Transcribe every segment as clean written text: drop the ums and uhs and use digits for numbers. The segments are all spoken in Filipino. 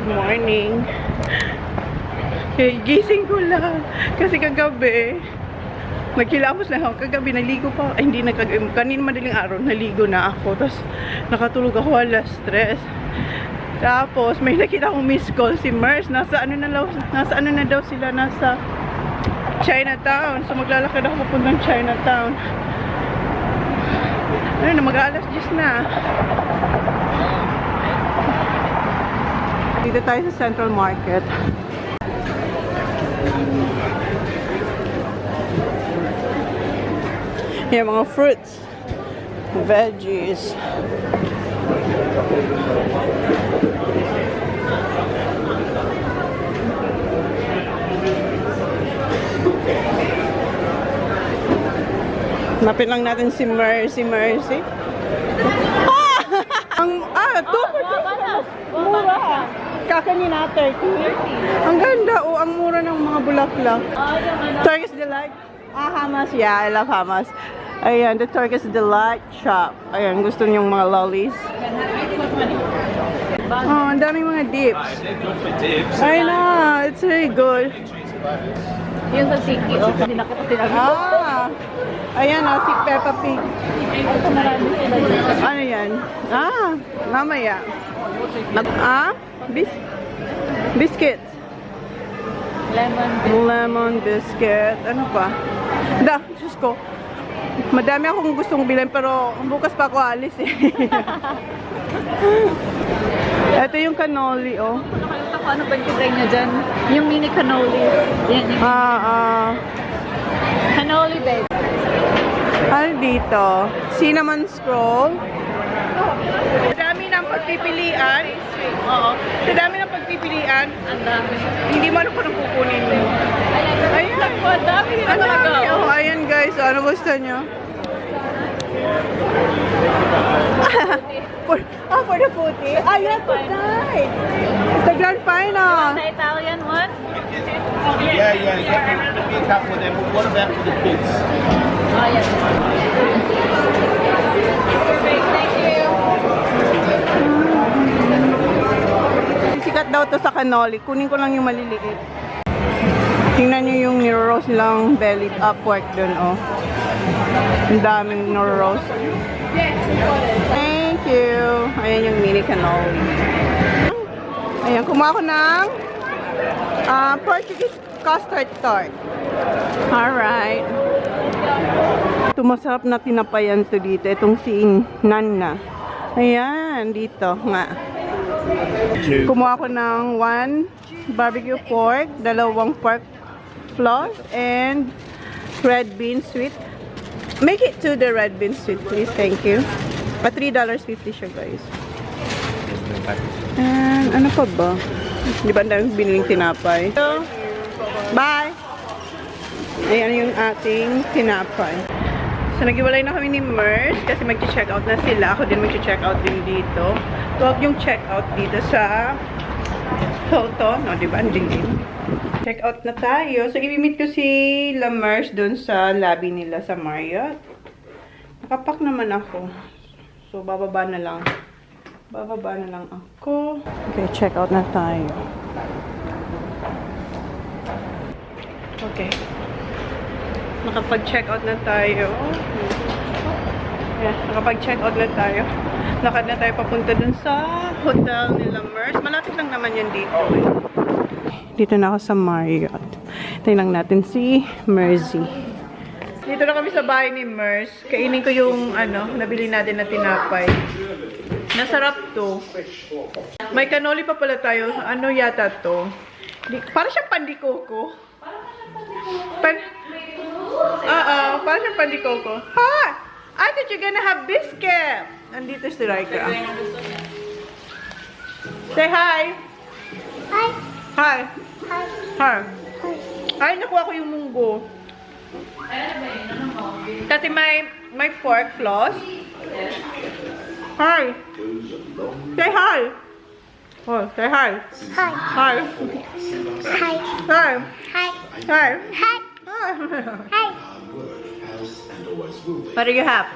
Good morning. Okay, gising ko lang. Kasi kagabi, nagkilamos na ako. Kagabi, naligo pa. Ay, hindi na kagabi. Kanina madaling araw, naligo na ako. Tapos, nakatulog ako, wala stress. Tapos, may nakita akong miss call si Mers. Nasa ano na daw sila? Nasa Chinatown. So, maglalakad ako papuntang Chinatown. Ayun na, mag-aalas 10 na. Dito tayo sa Central Market. Yan, mga fruits, veggies. Napin lang natin si Mercy. Mura. Kakanina, 30. Ang ganda, ang mura ng mga bulaklak. Turkish Delight. Hamas. Yeah, I love Hamas. Ayan, the Turkish Delight shop. Ayan, gusto niyong mga lollies. Oh, ang daming mga dips. I know, it's really good. Yung sa Siki, hindi na kita sinabi. Ayan o, si Peppa Pig. Ano yan? Mamaya. Biscuits. Lemon biscuit. Ano pa? Diyos ko. Madami akong gustong bilhin pero bukas pa ako alis eh. Ito yung cannoli, oh. Nakalimutan ko ano ba yung try niya dyan? Yung mini cannoli. Yan yung cannoli, babe. Ano dito? Cinnamon scroll. Sa dami ng pagpipilian. Oo. Sa dami ng pagpipilian. Ang dami. Hindi mo alam kung anong kukunin mo. Ayan. Ang dami din na talaga. Ayan guys, ano gusto nyo? For the puti. Yes, tonight. It's the grand final. The Italian one? Yeah. Let me talk with them. What about for the kids? Oh, yes. Thank you. Sikat daw to sa cannoli. Kunin ko lang yung maliliit. Tingnan nyo yung niro-roast lang belly up pork dun, oh. Ang daming niro-roast. Thank you. Ayan yung mini cannoli. Ayan, kumuha ko ng Portuguese custard tart. Alright. Ito masarap na tinapayan to dito. Itong si Nana. Ayan, dito nga. Kumuha ko ng 1 barbecue pork, 2 pork floss, and red bean sweet. Make it to the red bean sweet, please. Thank you. Pa $3.50 siya, guys. And ano pa ba? Di ba ang daming biniling tinapay? So, bye! Ayan yung ating tinapay. So, nag-iwalay na kami ni Mers kasi mag-check out na sila. Ako din mag-check out din dito. 12 yung check out dito sa Hilton. No, di ba? Andin din. Check out na tayo. So, i-meet ko si Mers dun sa lobby nila sa Marriott. Nakapak naman ako. So, bababa na lang. Bababa na lang ako. Okay, check out na tayo. Okay. Nakapag-check out na tayo. Yeah, nakapag-check out na tayo. Lakad na tayo papunta dun sa hotel nila Mers. Malapit lang naman yan dito eh. Dito na ako sa Marriott. Tingnan natin si Mersey. Dito na kami sa bahay ni Mers. Kainin ko yung nabili natin na tinapay. Nasarap to. May cannoli pa pala tayo. Ano yata to? Para siyang pandikoko. Para siyang pandikoko. Ha! I thought you're gonna have biscuit. Nandito si Raika. Say hi. Hi. Hi. Hi. Hi. Ay, nakuha ko yung munggo. Kasi may pork floss. Hi. Say hi. Oh, say hi. Hi. Hi. Hi. Hi. Hi. Hi. Hi. Hi. Hi. What do you have?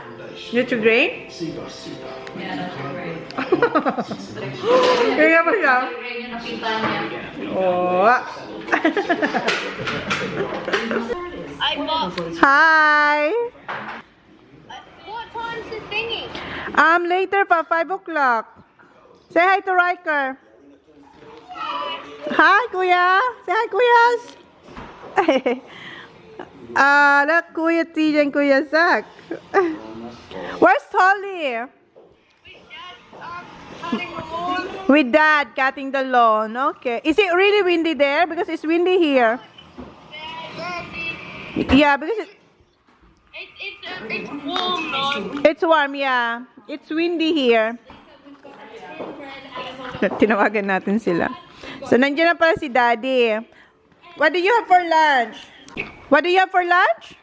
Nutri-Grain? Yeah, that's right. Kaya ba siya? Nutri-Grain yung nakita niya. Oh. Hi! What time's the thingy? Later pa, 5 o'clock. Say hi to Riker. Hi, Kuya. Say hi, Kuyas. Look, Kuya TJ and Kuya Zach. Where's Holly? With Dad cutting the lawn. Okay. Is it really windy there? Because it's windy here. Yeah, because It's warm though. it's warm, yeah. It's windy here. Tinawagan natin sila. So, nandiyan na pala si Daddy. What do you have for lunch? What do you have for lunch?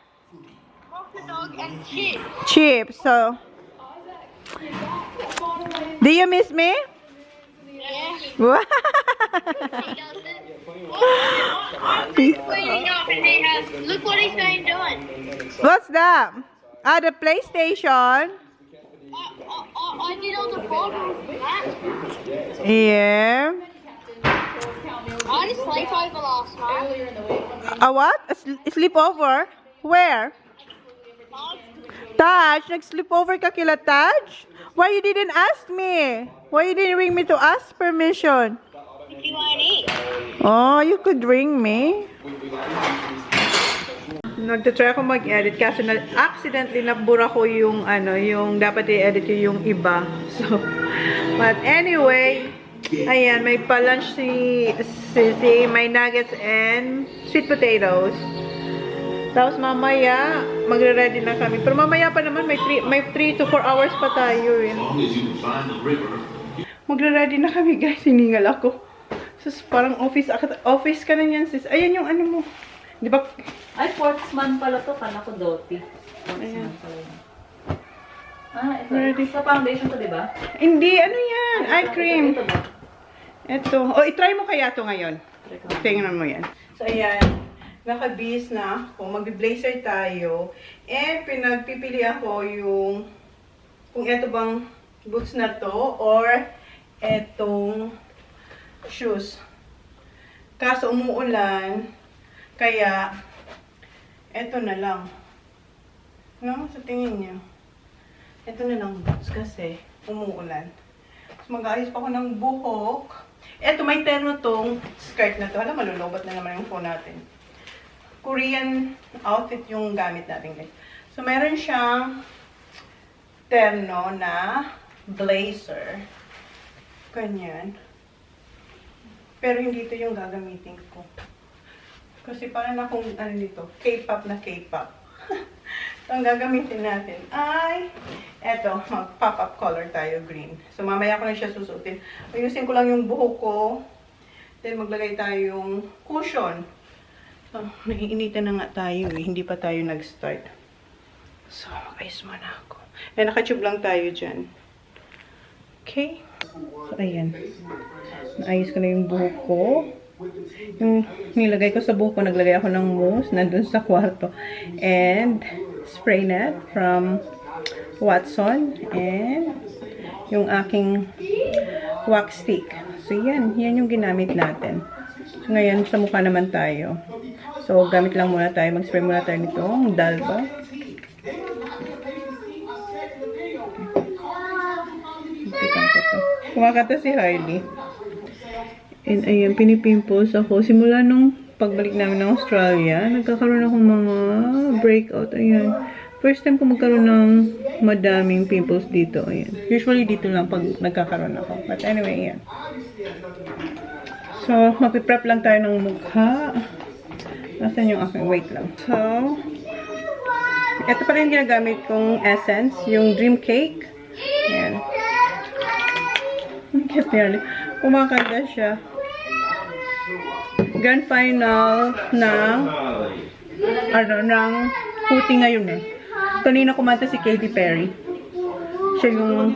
Hot dog and chips. Chips. So, do you miss me? Yeah. What? Look what he's going doing. What's that? The PlayStation. I did all the photos for that. Yeah. I had a sleepover last night. A what? A sleepover? Where? Taj, nag-sleepover ka kila Taj? Why you didn't ask me? Why you didn't ring me to ask permission? If you want to eat. Oh, you could ring me. Nagtatry ako mag-edit kaso na accidentally nabura ko yung yung dapat i-edit yung iba. So, but anyway, ayan, may pa-lunch si Sissy, may nuggets and sweet potatoes. Tapos mamaya, magre-ready na kami. Pero mamaya pa naman, may 3 to 4 hours pa tayo eh. Magre-ready na kami guys, hiningal ako. Sus, parang office ka na yan sis. Ayan yung ano mo. Di ba? Ay, sportsman pala to. Kala ko doti. Ayan. Ito. Ready. Sa foundation to, di ba? Hindi, ano yan? Eye cream. Ito ba? Ito. O, itry mo kaya to ngayon. Tingnan mo yan. So, ayan. Nakabis na ako. Mag-blazer tayo. And pinagpipili ako yung kung ito bang boots na to or etong shoes. Kaso umuulan. Kaya, eto na lang. No? Sa tingin niyo. Eto na lang boots kasi umuulan. Tapos mag-aayos pa ako ng buhok. Eto, may terno tong skirt na to. Alam, malulobot na naman yung phone natin. Korean outfit yung gamit natin guys. So, meron siyang terno na blazer. Ganyan. Pero hindi ito yung gagamitin ko. Kasi parang akong, ano dito, K-pop na K-pop. So, ang gagamitin natin ay, eto, mag-pop-up color tayo, green. So, mamaya ko na siya susutin. Ayusin ko lang yung buhok ko. Then, maglagay tayong cushion. So, naiinitan na nga tayo eh. Hindi pa tayo nag-start. So, ayos muna ako. Eh, nakatube lang tayo dyan. Okay? So, ayan. Naayos ko na yung buhok ko. Yung nilagay ko sa buhok ko, naglagay ako ng mousse nandun sa kwarto. And, spray net from Watson. And, yung aking wax stick. So, yan. Yan yung ginamit natin. So, ngayon, sa mukha naman tayo. So, gamit lang muna tayo. Mag-spray muna tayo nitong Dalva. Kumakanta si Harley. And ayan, pinipimples ako. Simula nung pagbalik namin ng Australia, nagkakaroon akong mga breakout. Ayan. First time ko magkaroon ng madaming pimples dito. Ayan. Usually dito lang pag nagkakaroon ako. But anyway, ayan. So, mapiprep lang tayo ng mukha. Nasaan yung aking? Wait lang. So, ito pa rin ginagamit kong essence. Yung Dream Cake. Ayan. Ang cute niya. Kumakanta siya. Grand final ng Puti ngayon eh. Kanina kumanta si Katy Perry. Siya yung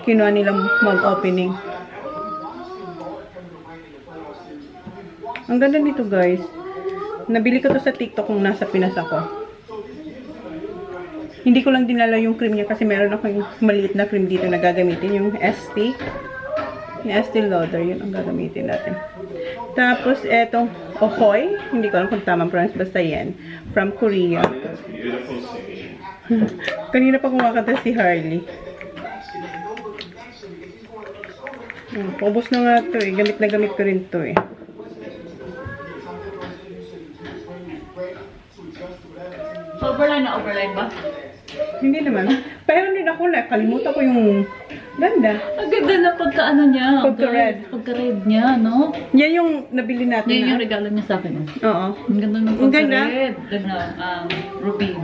kinuha nilang mag-opening. Ang ganda nito guys. Nabili ko to sa TikTok kung nasa Pinas ako. Hindi ko lang dinala yung cream niya kasi meron akong maliit na cream dito na gagamitin. Yung ST. Yung ST Lauder. Yun ang gagamitin natin. Tapos, etong Ohoy. Hindi ko alam kung tamang pronounce. Basta yan. From Korea. Kanina pa kumakanta si Harley. Paubos na nga ito eh. Gamit na gamit ko rin ito eh. Overline ba? Hindi naman. Pero din ako na. Kalimutan ko yung ganda. Ang ganda na pagka-ano niya. Pagka-red. Pagka-red niya, no? Yan yung nabili natin. Yan na. yung regalo niya sa akin. Oo. Ang ganda ng Ang ganda. pagka-red. Ganda. Ruby.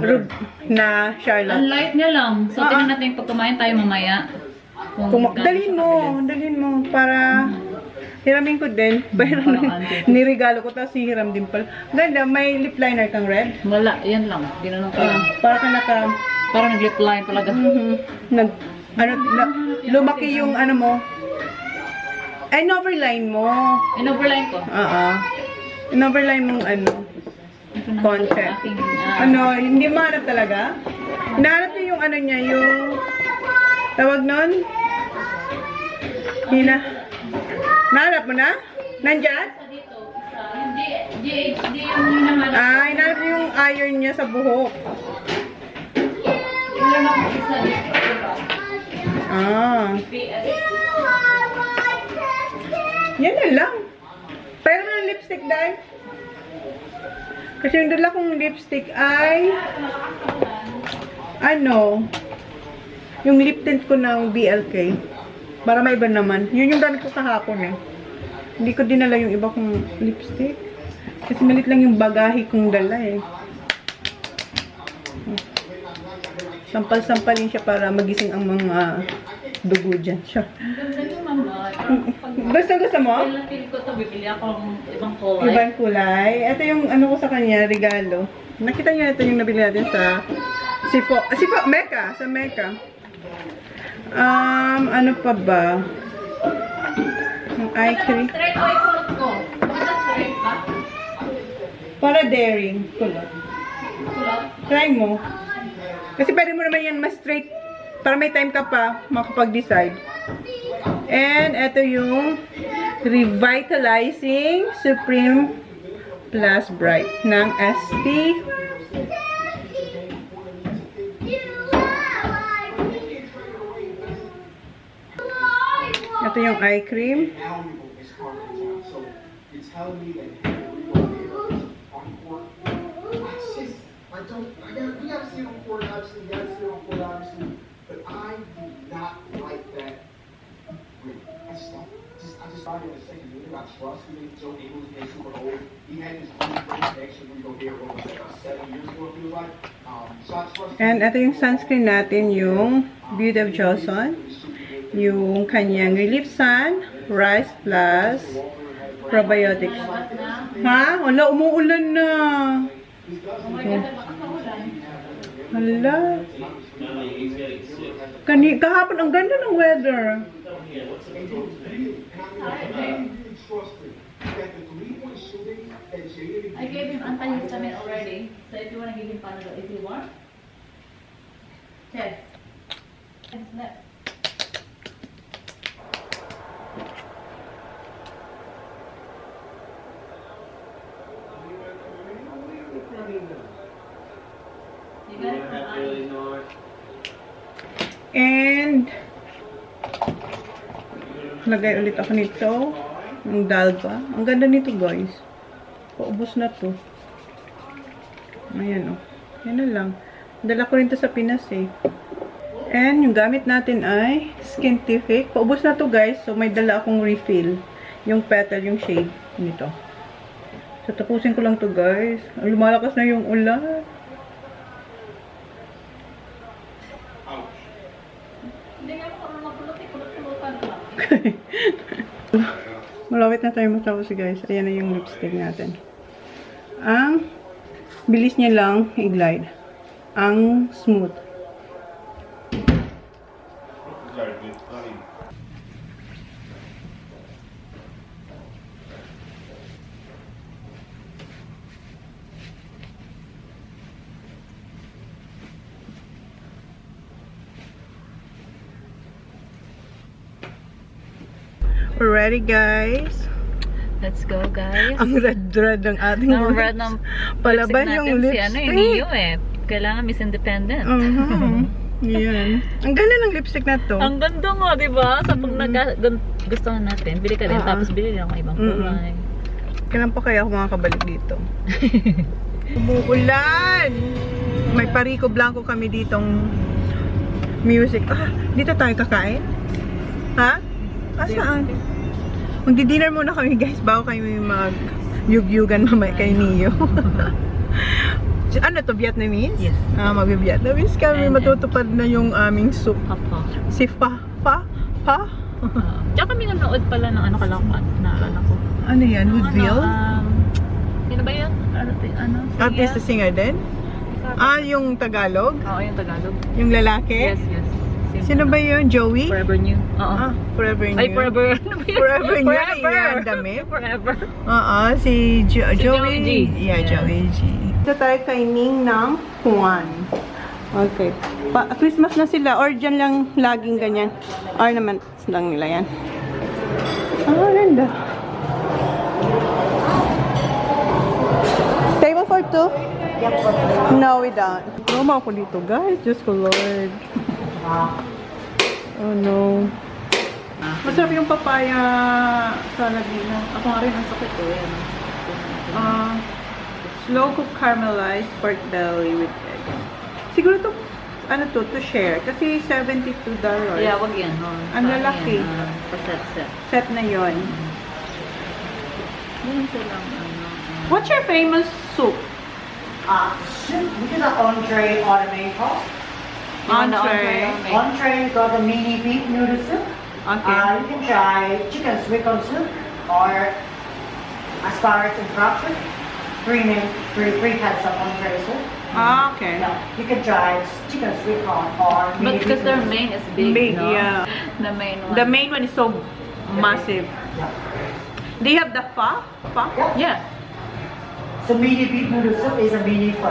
Na Charlotte. Ang light niya lang. So, tingnan natin pag kumain tayo mamaya. Dalhin mo. Para hiramin ko din. Pero nirigalo ko tapos hihiram din pala. Ganda, may lip liner kang red? Wala, yan lang. Ginanong ko lang. Para ka naka... Parang nag-lip line talaga. Lumaki yung ano mo. Ay, in-overline mo. In-overline ko. In-overline mong ano. Concept. Hindi mahanap talaga? Hinahanap niyo yung ano niya, yung... Tawag nun? Nahanap mo na? Nandyan? Hindi, GHD yung hinahanap. Hinahanap niyo yung iron niya sa buhok. Ilan ako isa dito. Yan na lang. Pero ng lipstick dahil. Kasi yung dala kong lipstick ay yung lip tint ko ng BLK. Para may iba naman. Yun yung gamit ko kahapon eh. Hindi ko dinala yung iba kong lipstick. Kasi malit lang yung bagahe kong dala eh. Sampal-sampalin siya para magising ang mga dugo dyan. Siya. Gusto mo? Feel ko to, bibili ako ng ibang kulay. Ibang kulay. Ito yung ano ko sa kanya, regalo. Nakita niyo ito yung nabili natin sa Mecca. Sa Mecca. Ano pa ba? Yung eye cream. Straight o ikulot ko. Bakit straight ba? Para daring. Kulot. Kulot? Try mo. Kasi pwede mo naman yan mas straight para may time ka pa makapag-decide. And ito yung Revitalizing Supreme Plus Bright ng ST. Ito yung eye cream. We gotta see it on court, obviously. We gotta see it on court, obviously. But I do not like that. I just don't. I just find it a second. You got trust. We made Joe Ingles get super old. He had this really great connection. We go there over 7 years ago, it feels like. So I trust. And ito yung sunscreen natin, yung Beauty of Johnson. Yung kanyang Relief Sun, Rice Plus, Probiotics. Ha? Wala, umuulan na. Hala. Kahapon, ang ganda ng weather. I gave him antihistamine already. So if you want to give him Panadol, if you want. Yes. And snap. You got it from And lagay ulit ako nito. Ang dalga. Ang ganda nito, guys. Paubos na to. Ayan, oh. Yan na lang. Dala ko rin to sa Pinas, eh. And yung gamit natin ay Skintific. Paubos na to, guys. So, may dala akong refill. Yung petal, yung shade nito. So, tapusin ko lang to, guys. Lumalakas na yung ulan. Hindi nga ako magpulot, kulot-kulutan lang. Malawit na tayo matapos, guys. Ayan na yung lipstick natin. Ang bilis niya lang i-glide. Ang smooth. We're ready, guys. Let's go, guys. Ang red-red ng ating Red ng palaban yung lipstick natin lipstick. si Neo eh. Kailangan Miss Independent. Yan. Ang ganda ng lipstick na to. Ang ganda nga, di ba? Sa pag gustuhan natin, bili ka din. Tapos bili din ako ibang kulay. Kailan pa kaya ako makakabalik dito? Umuulan! May Perico Blanco kami ditong music. Dito tayo kakain? Ha? Saan? Magdi-dinner muna kami, guys, bago kami mag-yugyugan mamaya kay Neo. Ano to, Vietnamese? Yes. Mag-Vietnamese kami. Matutupad na yung aming soup. Papa. Si Pa? Tsaka kami nanood pala ng ano kalangkat. Naalala ko. Ano yan? Woodville? Sino ba yun? Artist na singer din? Yung Tagalog? Oo, yung Tagalog. Yung lalaki? Yes. Sino ba yun? Joey? Forever New. Oo. Forever New. Ay, Forever. Ano ba yun? Forever New. Forever. Yan, damit. Forever. Si Joey. Joey G. Yeah, Yes. Joey G. Ito tayo kay Ning ng Juan. Okay. Christmas na sila or dyan lang laging ganyan. Ornaments lang nila yan. Ganda. Table for two? No, we don't. Roma ako dito, guys. Diyos ko, Lord. Oh, no. Masarap yung papaya salad nila. Ako nga rin ang sakit ko. Yan. Slow cooked caramelized pork belly with egg. Siguro to, to share. Kasi $72. Yeah, wag yan. Ang lalaki. Pa-set. Set na yon. Yun silang What's your famous soup? We do the entree or the main course. Entree. Entree got the mini beef noodle soup. Okay. You can try chicken sweet corn soup or asparagus and crab soup. Three types of entree soup. Okay. You can try chicken sweet corn or But mini because beef their noodle main is big, Big, no? yeah. The main one. The main one is so massive. soup. They have the pho? Yeah. So mini beef noodle soup is a mini pho.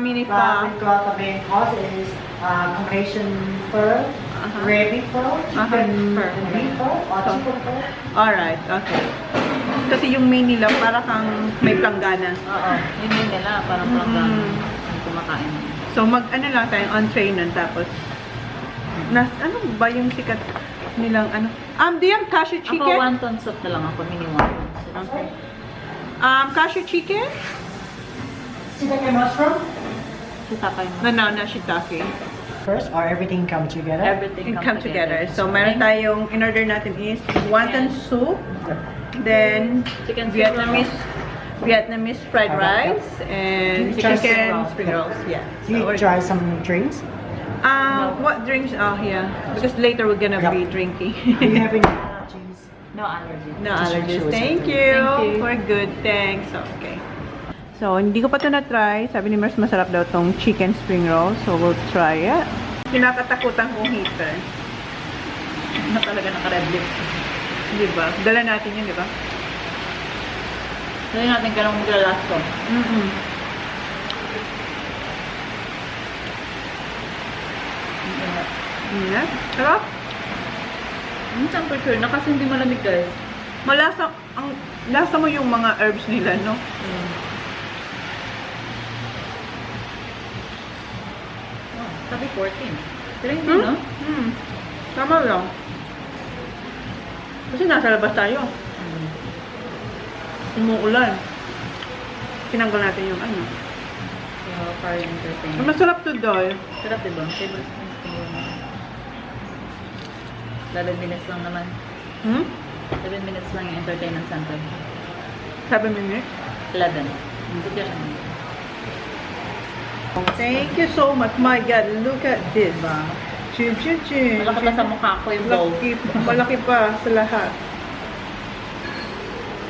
Mini pho. We got the main course is combination pho, rare beef pho, chicken Pho. and beef pho, or chicken pho. Alright, okay. Kasi yung main nila, para kang may planggana. Oo. Yun din nila. Parang planggana. Kumakain. So, ano lang tayo, entree nun, tapos, ano ba yung sikat nilang, do you have cashew Ako chicken? wonton soup na lang ako. Mini wonton soup. Okay. Cashew chicken? Chicken and mushroom Shiitake mo. No, shiitake. first, or everything come together. Everything Come together. So, meron tayong, in order natin is, wonton soup, then, Chicken Vietnamese fried rice, and chicken spring rolls. Yeah. You So, try some drinks. what drinks? Oh, yeah. Because later we're gonna be drinking. Do you have any allergies? No allergy. No Just allergies. make sure Thank it's you. Thank you. We're good. Thanks. Okay. So, hindi ko pa ito na-try. Sabi ni Mers, masarap daw tong chicken spring roll. So, we'll try it. Kinakatakutan kong heater. Na talaga naka-red lips. Diba? Dala natin yun, diba? Dali natin ka lang maglalas ko. Yeah. Sarap. Yung temperature na kasi hindi malamig guys. Malasa, lasa mo yung mga herbs nila, no? Sabi 14. Pero hindi, no? Tama lang. Kasi nasa labas tayo. Umuulan. Tinanggal natin yung ano. So, para entertain. Masarap to, Doy. Sarap diba? Tablespoon. 11 minutes lang naman. 7 minutes lang yung entertainment center. 7 minutes? 11. Good job. Thank you so much. My God, look at this. Chim, chim, chim. Malaki pa sa mukha ko yung bowl. Malaki pa sa lahat.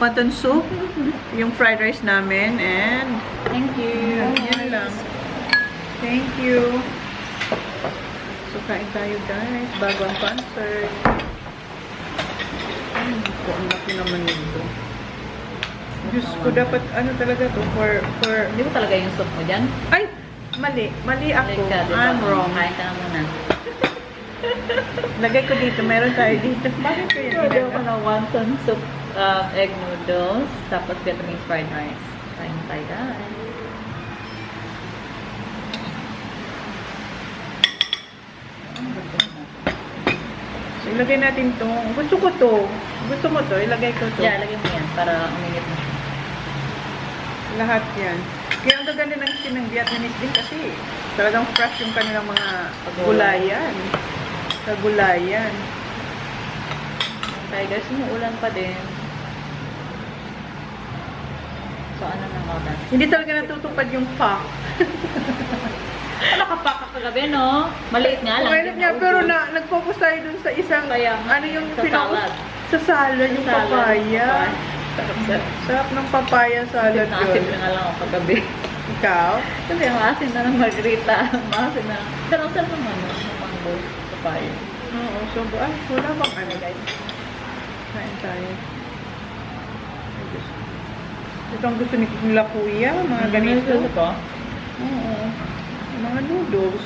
Mutton soup, yung fried rice namin, and Thank you. yan lang. Thank you. So, kain tayo guys, bago ang concert. Ay, naku, ang laki naman nito. Diyos ko, dapat ano talaga to for... Hindi mo talaga yung soup mo dyan? Ay! Mali ako. Like ka, diba? I'm wrong. Kain ka na muna. Lagay ko dito. Meron tayo dito. Bakit ko yan Order ko ginagawa? ng wonton soup, egg noodles, tapos Vietnamese fried rice. Kain tayo guys. So, ilagay natin to. Gusto ko to. Gusto mo to. Ilagay ko to. Yeah, lagyan mo yan para uminit mo siya. Lahat yan. Kaya ang gaganda ng skin ng Vietnamese din kasi talagang fresh yung kanilang mga gulayan. Sa gulayan. Okay guys, umuulan pa din. So, ano nang order? Hindi talaga natutupad yung pack. Ano kapaka kagabi, no? Maliit nga lang. Maliit nga, pero nag-focus tayo dun sa isang, Kaya, ano yung sa salad. Sa salad, yung papaya. Sarap ng papaya salad Naasin yun. na nga lang ako kagabi. Ikaw? Kasi ang asin na ng margarita. Maasin na. Sarap naman, no? Ng mango, papaya. Oo, so, wala bang ano guys? Kain tayo. Ito ang gusto ni nila kuya, mga ganito. Ito. Oo. Mga noodles.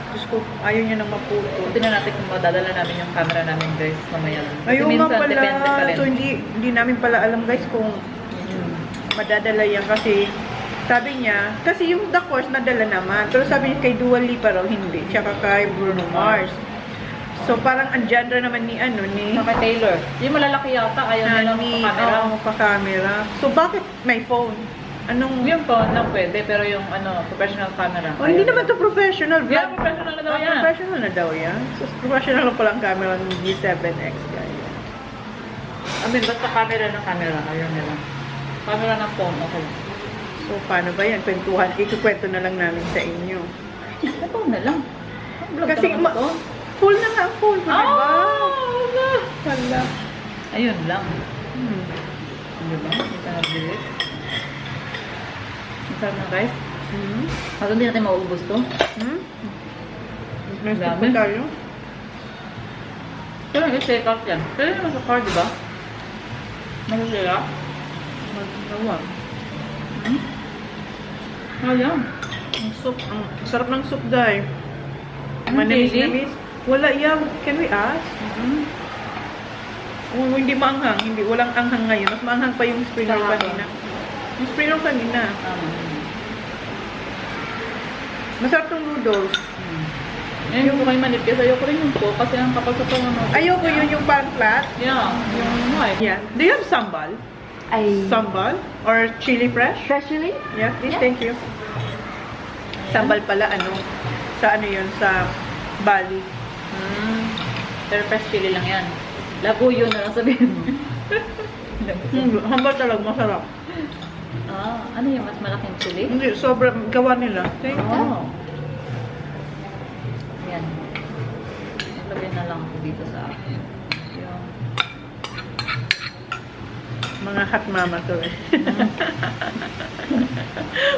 Diyos ko, ayaw niya nang maputo. Tingnan natin kung madadala namin yung camera namin guys mamaya. Kasi Ayun nga minsan, pala. depende pa rin. So, hindi namin pala alam guys kung madadala yan kasi sabi niya, kasi yung The Course nadala naman. Pero sabi niya kay Dua Lipa raw hindi. Tsaka kay Bruno Mars. So, parang andyan rin naman ni Saka Taylor. Yung malalaki yata, ayaw nila ng camera. Oo, pa-camera. So, bakit may phone? Anong... Yung phone lang pwede, pero yung professional camera. Oh, hindi naman to professional. Yeah, professional na daw yan. Professional na daw yan. So, professional na palang camera ng G7X, guys. I mean, basta camera ng camera. Ayaw nila. Camera ng phone, okay. So, paano ba yan? Kwentuhan. Ikukwento na lang namin sa inyo. Ito na lang. Vlog Kasi, naman ito. full na nga. Full. Diba? Oh! Wala. Ayun lang. Diba? Hindi ka nabilis. Masarap na guys. Hmm? Hanggang hindi natin mauubos to. May Dami. pa tayo. Pero i-take out yan. Pero naman sa car, diba? Masasira. Magawag. Ayan. Ang soup. Ang sarap ng soup, Day. Anong Manamis chili? namis. Wala yan. Can we ask? Oh, hindi maanghang. Hindi. Walang anghang ngayon. Mas maanghang pa yung spring roll Sarap. kanina. Yung spring roll kanina. Masarap tong noodles. Yan yung kayo manip kasi ayoko rin yung po kasi ang kapal sa panganon. Ayoko yun yung pan flat. Yeah, yung white. Yeah. Do you have sambal? Sambal? Or chili fresh? Fresh chili? Yeah, please. Thank you. Sambal pala, sa yun, sa Bali. Pero fresh chili lang yan. Labuyo na lang sabihin mo. Hambal talaga, masarap. Ano yung mas malaking chili? Hindi, sobrang gawa nila. Thank you. Oh. Yan. Lagyan na lang ako dito sa akin. Yung... Mga hot mama to eh.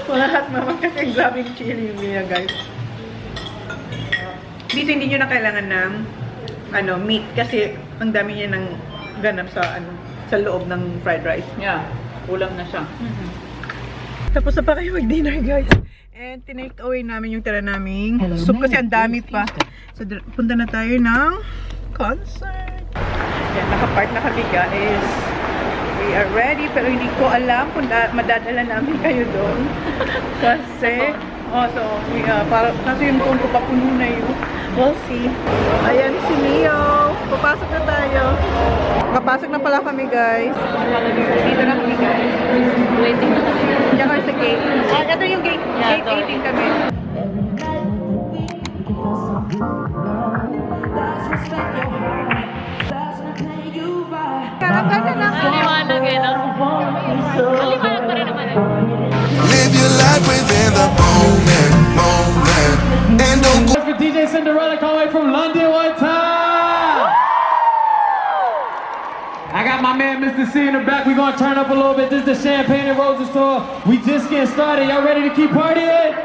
Mga hot mama kasi grabing chili yung niya guys. Dito hindi nyo na kailangan ng meat kasi ang dami niya ng ganap sa sa loob ng fried rice. Yeah. Kulang na siya. Tapos na pa kayo mag-dinner guys. And tinake away namin yung tira naming soup kasi ang dami pa. So punta na tayo ng concert. Yan, nakapark na kami guys. We are ready pero hindi ko alam kung madadala namin kayo doon. Kasi, kasi yung phone ko pa puno na yun. We'll see. Ayan si Neo. Papasok na tayo. Kapasok na pala kami guys. Dito na kami guys. Waiting na kami. Diyan kami sa gate. Ito yung gate. Yeah, Gate 18 kami. Karapatan lang. Maliwanag eh, no? Maliwanag pa rin naman eh. Live your life within the moment. And don't go. For DJ Cinderella coming from London one time. I got my man Mr. C in the back. We're gonna turn up a little bit. This is the Champagne and Roses tour. We just getting started. Y'all ready to keep partying?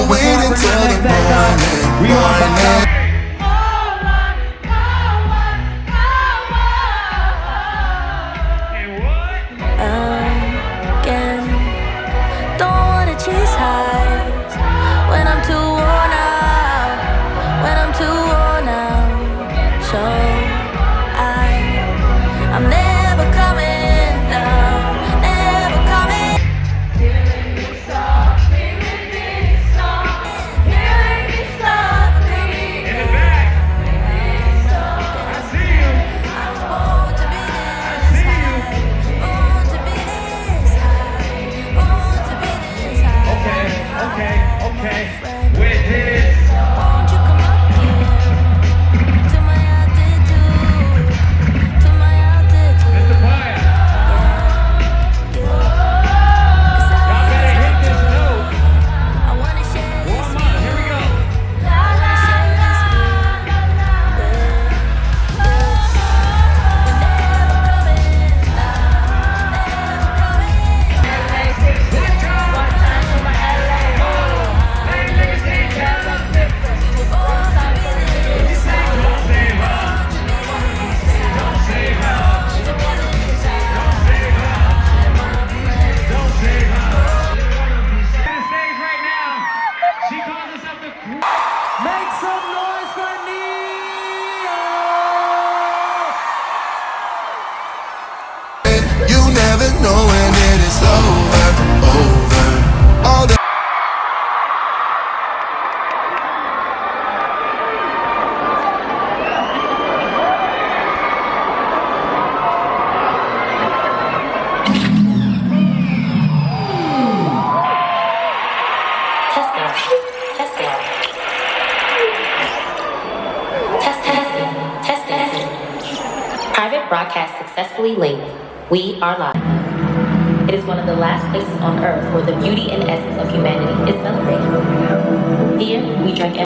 Wait until the morning. We on Again, don't wanna chase highs when I'm too worn out. some noise for Neo! You never know when it is over. All the Private broadcast successfully linked. We are live. It is one of the last places on earth where the beauty and essence of humanity is celebrated. Here, we drink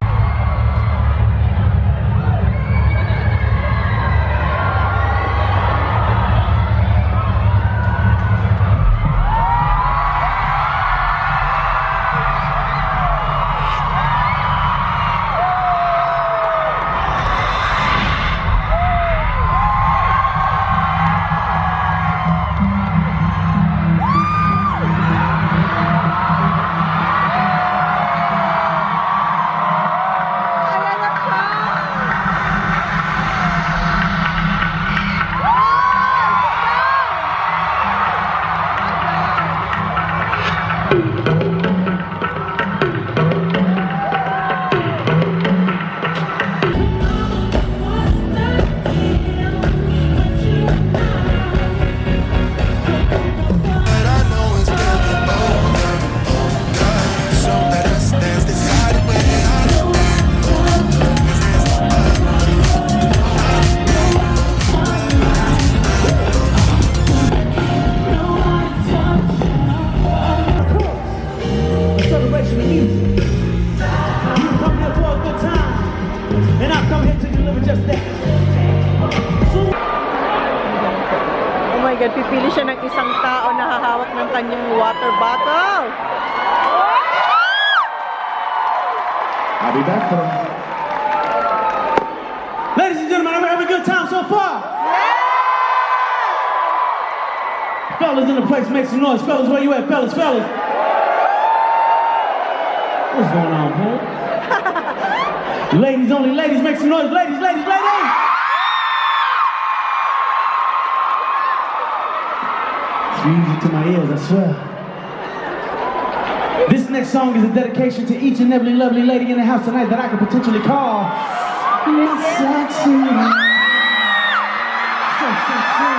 Pipili siya ng isang tao na hahawak ng kanyang water bottle. I'll be back for them. Ladies and gentlemen, are we having a good time so far? Yeah! Fellas in the place, make some noise. Fellas, where you at? Fellas. What's going on, man? Ladies only, ladies, make some noise. Ladies! Music to my ears, I swear. This next song is a dedication to each and every lovely lady in the house tonight that I could potentially call Miss Sexy. So sexy.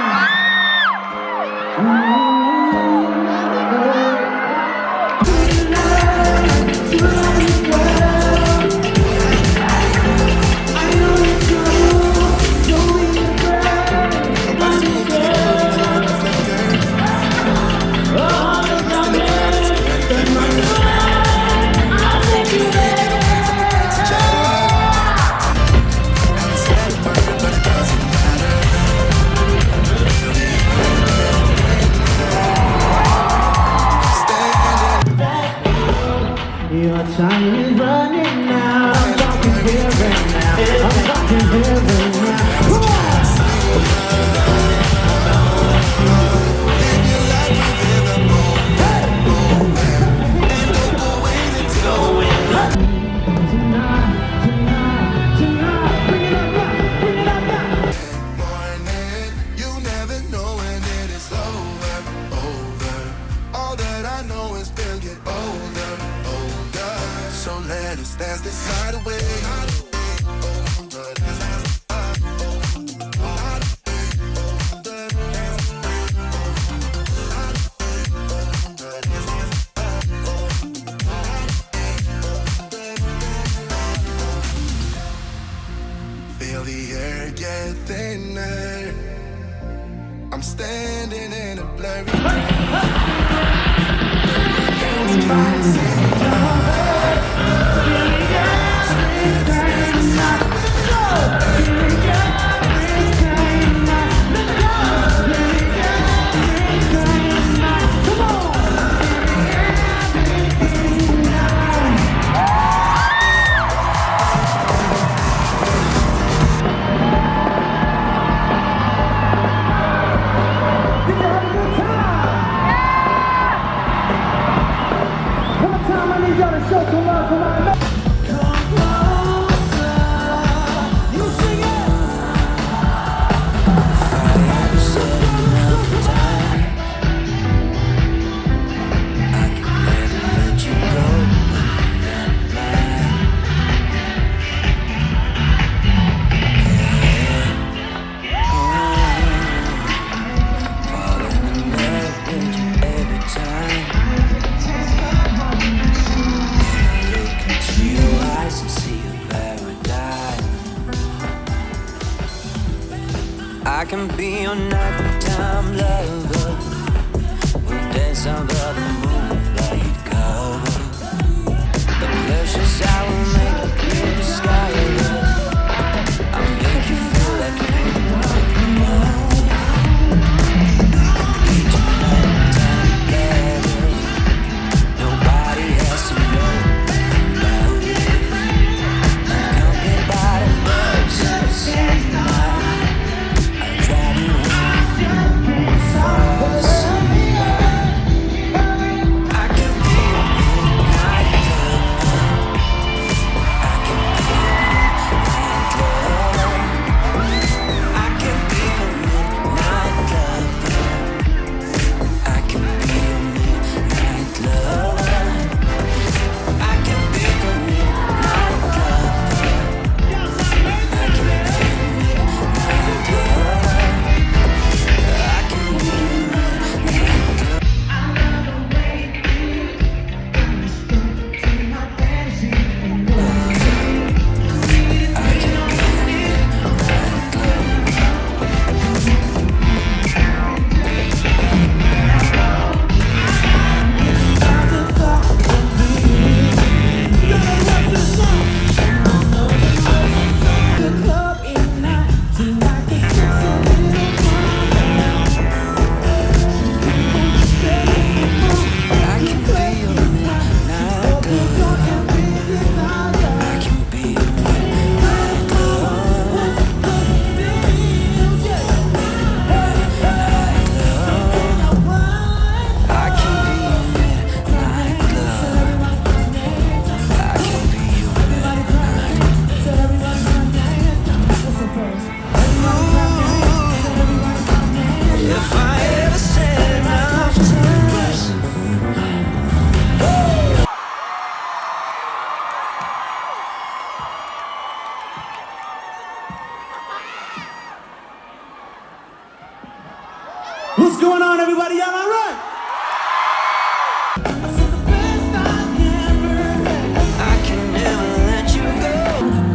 Your time is running out. I'm talking here right now. I'm talking here right now. Come on! Dance this side away. Feel the air get thinner. I'm standing in a blurry Did you have a good time? paradise and see a paradise. I can be your nighttime lover. We'll dance under the moonlight cover. The pleasures I will make you discover. I'll make you feel like you know. Nobody has to know about it. Accompanied by the birds in the sunlight. I drive you home for the sunlight. I can be a midnight lover. I can be a midnight lover. I can be a midnight lover. I can be a midnight lover. I can be a midnight lover. I can be a midnight lover. I can be a midnight lover. If I ever said enough times. What's going on, everybody? Y'all all right? I can never let you go.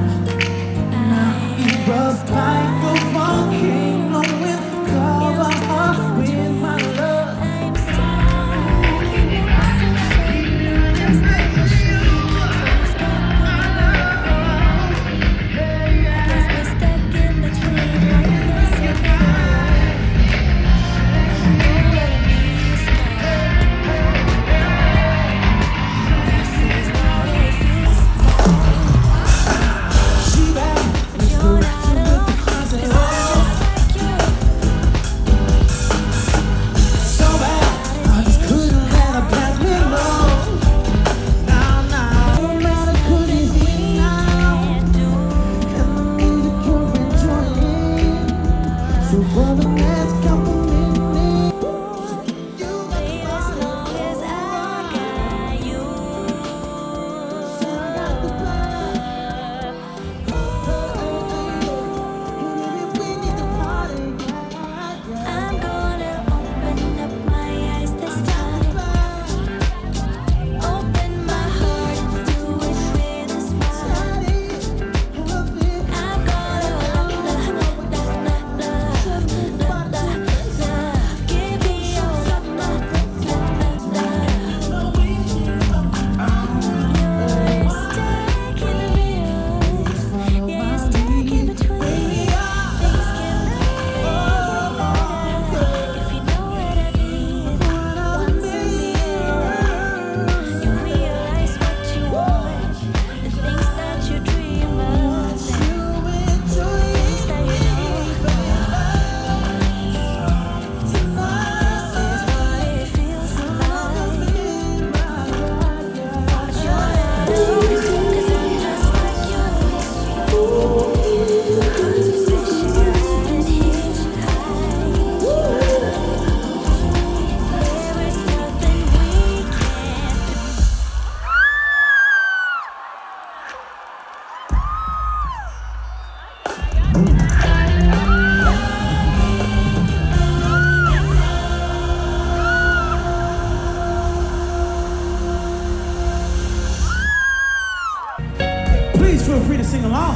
Please feel free to sing along.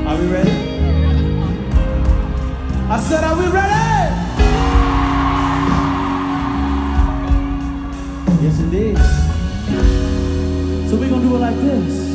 Are we ready? I said, are we ready? Yes, indeed. So we're gonna do it like this.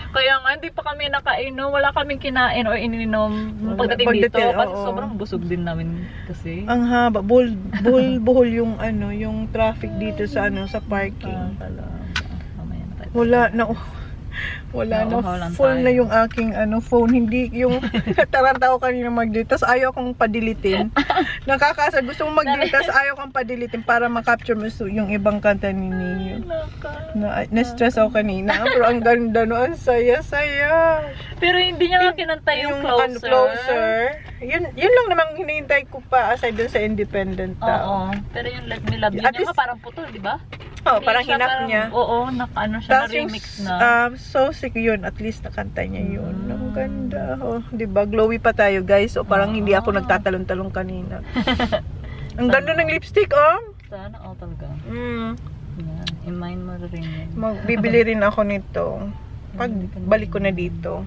Kaya nga, hindi pa kami nakainom, wala kaming kinain o ininom pagdating dito. Kasi sobrang busog din namin kasi. Ang haba, buhol yung ano, yung traffic dito sa ano, sa parking. Wala na, full na yung aking ano, phone. Hindi yung taranta ko kanina mag-delete. Tapos ayaw kong padilitin. Nakakasad, gusto mong mag-delete. Tapos ayaw kong padilitin para makapture mo yung ibang kanta ni Nino. Na-stress ako kanina. Pero ang ganda no, ang saya-saya. Pero hindi niya nga kinanta yung Closer. Yun lang namang hinihintay ko pa aside dun sa Independent. Oo. Pero yung Let Me Love You niya parang putol, di ba? Oo, parang hinap niya. Oo, naka-ano siya, na-remix na. So sick yun, at least nakanta niya yun. Ang ganda. Oh, diba? Glowy pa tayo guys. O parang hindi ako nagtatalon-talon kanina. Ang ganda ng lipstick, oh. Sana, talaga. Yan, i-mind mo rin yan. Magbibili rin ako nito. Pag balik ko na dito.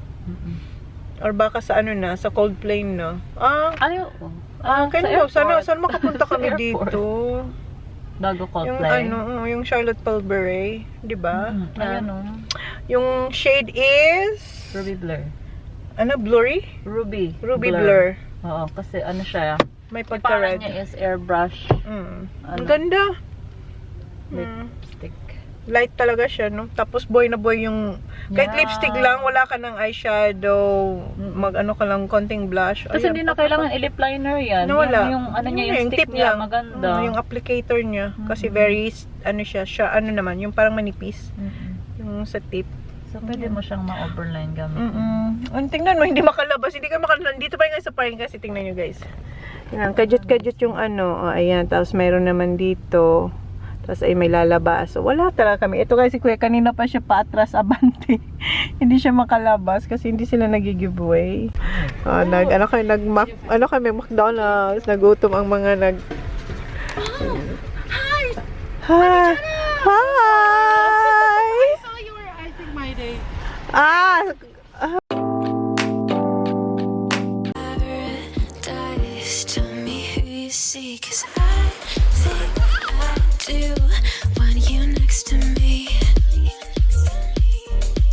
Or baka sa ano na, sa cold plain na. Ayaw. Kaya sana airport. makapunta kami Sa airport. dito. Bago cold Yung plain. yung Charlotte Tilbury, 'di ba? Ayan o. Yung shade is Ruby Blur. ano, blurry? Ruby Blur. Oo, kasi ano siya. May Yung pagka-red. pangalan niya is airbrush. Ang ganda. Lipstick. Light talaga siya, no? Tapos boy na boy yung kahit Yeah. lipstick lang, wala ka ng eyeshadow, mag-ano ka lang, konting blush. Kasi hindi na kailangan i-lip liner yan. No, wala. Yung ano niya, yung stick tip niya, lang. maganda. Yung applicator niya. Kasi very, ano siya, ano naman, yung parang manipis. Yung sa tip. So, pwede mo siyang ma-overline gamit. Tingnan mo, hindi makalabas. Hindi ka makalabas. Dito pa rin sa parking kasi tingnan nyo guys. Yan, kajut-kajut yung ano. Ayan, tapos mayroon naman dito. Tapos ay may lalabas. So, wala talaga kami. Ito kasi kuya, kanina pa siya paatras abante. Hindi siya makalabas kasi hindi sila nag-giveaway. Ano kami, McDonald's. Nagutom ang mga Hi! Hi! I saw you were, I think, my day. Tell me who you see, 'cause I think I do want you next to me.